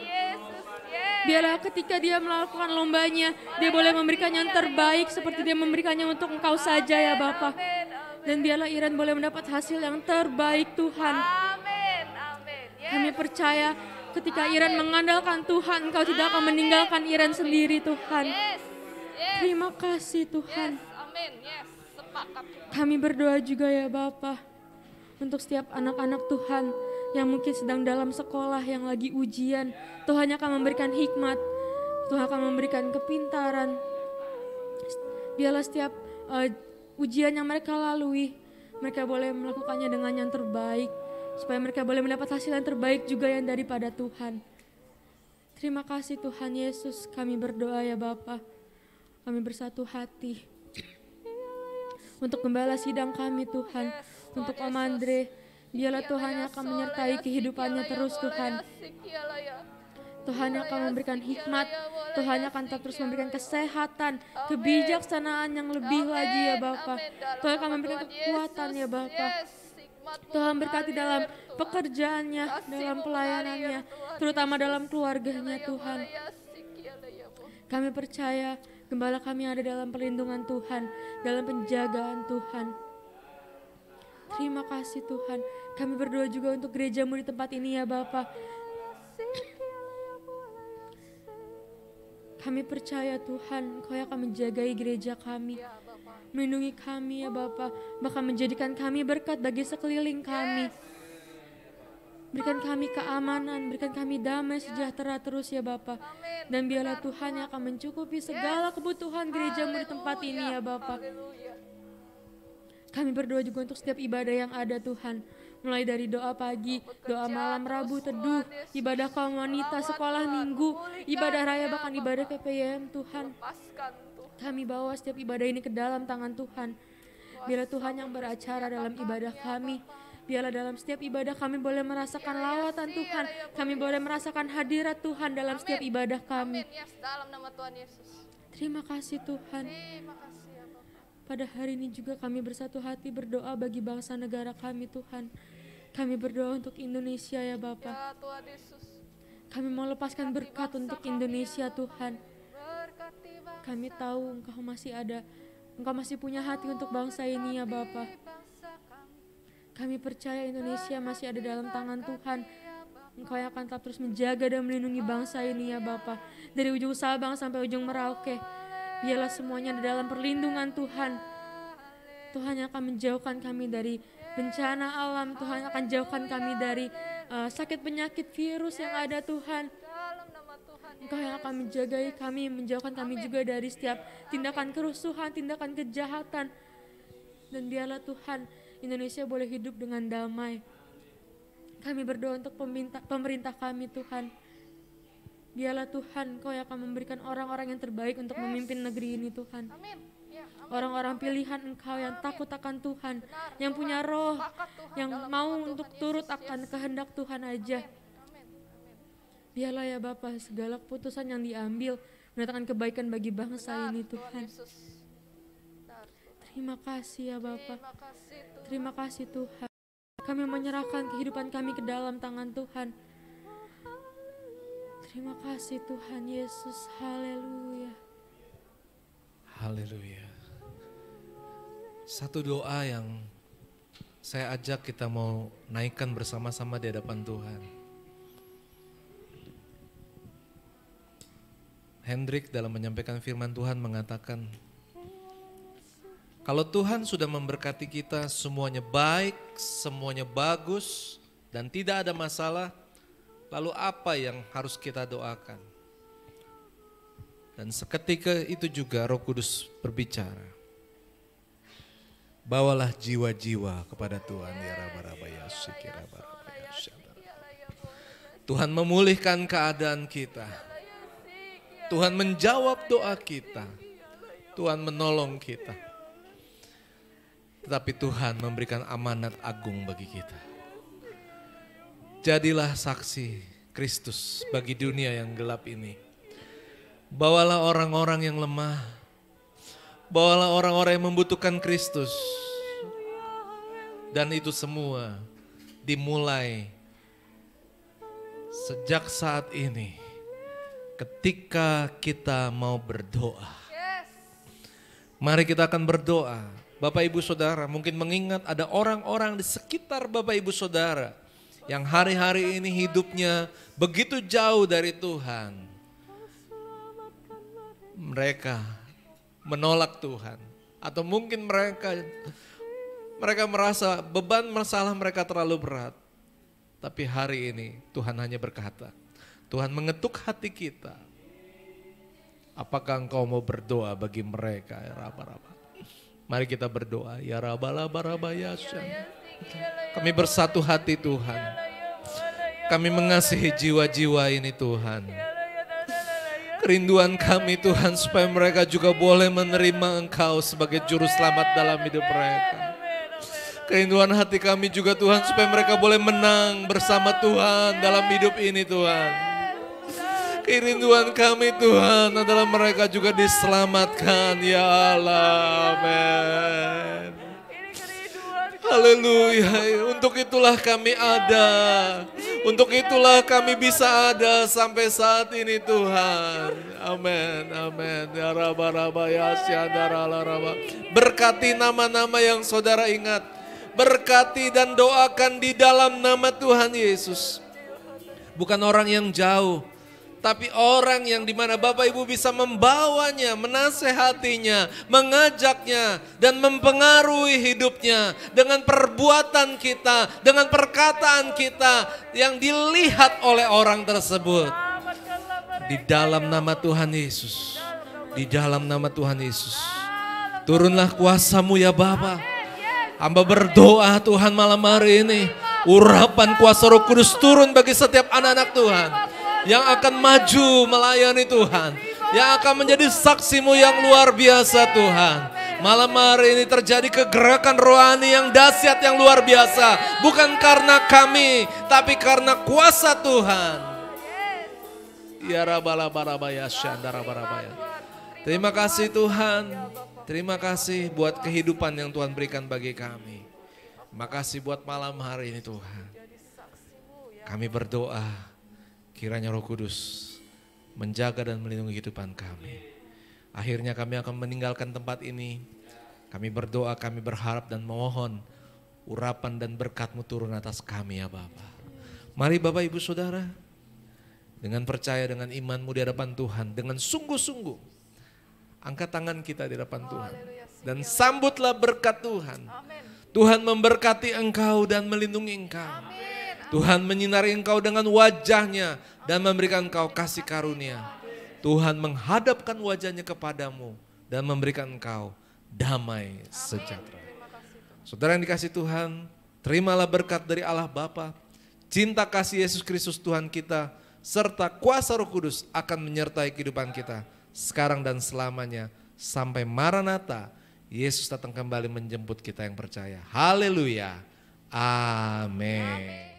Biarlah ketika dia melakukan lombanya, dia boleh memberikan yang terbaik seperti dia memberikannya untuk Engkau saja ya Bapa. Dan biarlah Iren boleh mendapat hasil yang terbaik Tuhan. Kami percaya ketika Iren mengandalkan Tuhan, Engkau tidak akan meninggalkan Iren sendiri Tuhan. Terima kasih Tuhan. Kami berdoa juga ya Bapa untuk setiap anak-anak Tuhan yang mungkin sedang dalam sekolah yang lagi ujian. Tuhan akan memberikan hikmat, Tuhan akan memberikan kepintaran. Biarlah setiap ujian yang mereka lalui, mereka boleh melakukannya dengan yang terbaik, supaya mereka boleh mendapat hasil yang terbaik juga yang daripada Tuhan. Terima kasih Tuhan Yesus, kami berdoa ya Bapa. Kami bersatu hati untuk gembala sidang kami Tuhan, untuk Om Andre. Biarlah Tuhan yang akan menyertai kehidupannya terus Tuhan. Tuhan yang akan memberikan hikmat, Tuhan yang akan terus memberikan kesehatan, kebijaksanaan yang lebih lagi ya Bapa. Tuhan akan memberikan kekuatan ya Bapa. Tuhan berkati dalam pekerjaannya, dalam pelayanannya, terutama dalam keluarganya Tuhan. Kami percaya gembala kami ada dalam perlindungan Tuhan, dalam penjagaan Tuhan. Terima kasih Tuhan. Kami berdoa juga untuk gerejamu di tempat ini ya Bapa. Kami percaya Tuhan, Engkau yang akan menjagai gereja kami, melindungi kami ya Bapa, bahkan menjadikan kami berkat bagi sekeliling kami. Berikan kami keamanan, berikan kami damai sejahtera terus ya Bapa. Dan biarlah Tuhan yang akan mencukupi segala kebutuhan gerejamu di tempat ini ya Bapa. Kami berdoa juga untuk setiap ibadah yang ada Tuhan. Mulai dari doa pagi, doa malam, Rabu, teduh, ibadah kaum wanita, sekolah minggu, ibadah raya, bahkan ibadah PPM Tuhan. Kami bawa setiap ibadah ini ke dalam tangan Tuhan. Biarlah Tuhan yang beracara dalam ibadah kami. Biarlah dalam setiap ibadah kami boleh merasakan lawatan Tuhan. Kami boleh merasakan hadirat Tuhan dalam setiap ibadah kami. Terima kasih Tuhan. Pada hari ini juga kami bersatu hati berdoa bagi bangsa negara kami Tuhan. Kami berdoa untuk Indonesia ya Bapa. Kami mau lepaskan berkat untuk Indonesia Tuhan. Kami tahu Engkau masih ada, Engkau masih punya hati untuk bangsa ini ya Bapa. Kami percaya Indonesia masih ada dalam tangan Tuhan. Engkau yang akan tetap terus menjaga dan melindungi bangsa ini ya Bapa. Dari ujung Sabang sampai ujung Merauke. Biarlah semuanya di dalam perlindungan Tuhan. Tuhan yang akan menjauhkan kami dari bencana alam. Tuhan yang akan jauhkan kami dari sakit penyakit virus yang ada Tuhan. Engkau yang akan menjagai kami, menjauhkan kami juga dari setiap tindakan kerusuhan, tindakan kejahatan. Dan biarlah Tuhan, Indonesia boleh hidup dengan damai. Kami berdoa untuk pemerintah kami Tuhan. Biarlah Tuhan, Kau yang akan memberikan orang-orang yang terbaik untuk memimpin negeri ini Tuhan. Orang-orang pilihan Engkau yang takut akan Tuhan, yang punya roh, yang mau untuk turut akan kehendak Tuhan aja. Biarlah ya Bapa, segala keputusan yang diambil mendatangkan kebaikan bagi bangsa ini Tuhan. Terima kasih ya Bapa. Terima kasih Tuhan. Kami menyerahkan kehidupan kami ke dalam tangan Tuhan. Terima kasih Tuhan Yesus. Haleluya. Haleluya. Satu doa yang saya ajak kita mau naikkan bersama-sama di hadapan Tuhan. Hendrik dalam menyampaikan firman Tuhan mengatakan, kalau Tuhan sudah memberkati kita, semuanya baik, semuanya bagus, dan tidak ada masalah, lalu apa yang harus kita doakan? Dan seketika itu juga Roh Kudus berbicara. Bawalah jiwa-jiwa kepada Tuhan. Tuhan memulihkan keadaan kita. Tuhan menjawab doa kita. Tuhan menolong kita. Tetapi Tuhan memberikan amanat agung bagi kita. Jadilah saksi Kristus bagi dunia yang gelap ini. Bawalah orang-orang yang lemah. Bawalah orang-orang yang membutuhkan Kristus. Dan itu semua dimulai sejak saat ini. Ketika kita mau berdoa. Mari kita akan berdoa. Bapak Ibu Saudara mungkin mengingat ada orang-orang di sekitar Bapak Ibu Saudara yang hari-hari ini hidupnya begitu jauh dari Tuhan. Mereka menolak Tuhan. Atau mungkin mereka merasa beban masalah mereka terlalu berat. Tapi hari ini Tuhan hanya berkata, Tuhan mengetuk hati kita. Apakah engkau mau berdoa bagi mereka? Ya Raba-Raba. Mari kita berdoa. Ya Raba-Raba ya Syam. Kami bersatu hati Tuhan. Kami mengasihi jiwa-jiwa ini Tuhan. Kerinduan kami Tuhan supaya mereka juga boleh menerima Engkau sebagai juru selamat dalam hidup mereka. Kerinduan hati kami juga Tuhan supaya mereka boleh menang bersama Tuhan dalam hidup ini Tuhan. Kerinduan kami Tuhan adalah mereka juga diselamatkan ya Allah. Amin. Haleluya. Untuk itulah kami ada. Untuk itulah kami bisa ada sampai saat ini Tuhan. Amin. Amin. Ya Rabba Rabba ya Syadara Rabba. Berkati nama-nama yang saudara ingat. Berkati dan doakan di dalam nama Tuhan Yesus. Bukan orang yang jauh, tapi orang yang dimana Bapak Ibu bisa membawanya, menasehatinya, mengajaknya, dan mempengaruhi hidupnya dengan perbuatan kita, dengan perkataan kita yang dilihat oleh orang tersebut. Di dalam nama Tuhan Yesus, di dalam nama Tuhan Yesus, turunlah kuasa-Mu ya Bapa. Hamba berdoa Tuhan malam hari ini, urapan kuasa Roh Kudus turun bagi setiap anak-anak Tuhan yang akan maju melayani Tuhan, yang akan menjadi saksi-Mu yang luar biasa Tuhan. Malam hari ini terjadi kegerakan rohani yang dahsyat, yang luar biasa. Bukan karena kami, tapi karena kuasa Tuhan. Ya Rabalabarabaya Syandarabarabaya. Terima kasih Tuhan. Terima kasih buat kehidupan yang Tuhan berikan bagi kami. Terima kasih buat malam hari ini Tuhan. Kami berdoa kiranya Roh Kudus menjaga dan melindungi kehidupan kami. Akhirnya kami akan meninggalkan tempat ini. Kami berdoa, kami berharap dan memohon urapan dan berkat-Mu turun atas kami ya Bapa. Mari Bapak Ibu Saudara, dengan percaya, dengan iman-Mu di hadapan Tuhan, dengan sungguh-sungguh angkat tangan kita di hadapan Tuhan dan sambutlah berkat Tuhan. Tuhan memberkati engkau dan melindungi engkau. Tuhan menyinari engkau dengan wajahnya dan memberikan engkau kasih karunia. Tuhan menghadapkan wajahnya kepadamu dan memberikan engkau damai sejahtera. Saudara yang dikasih Tuhan, terimalah berkat dari Allah Bapa, cinta kasih Yesus Kristus Tuhan kita, serta kuasa Roh Kudus akan menyertai kehidupan kita sekarang dan selamanya sampai Maranatha. Yesus datang kembali menjemput kita yang percaya. Haleluya. Amin.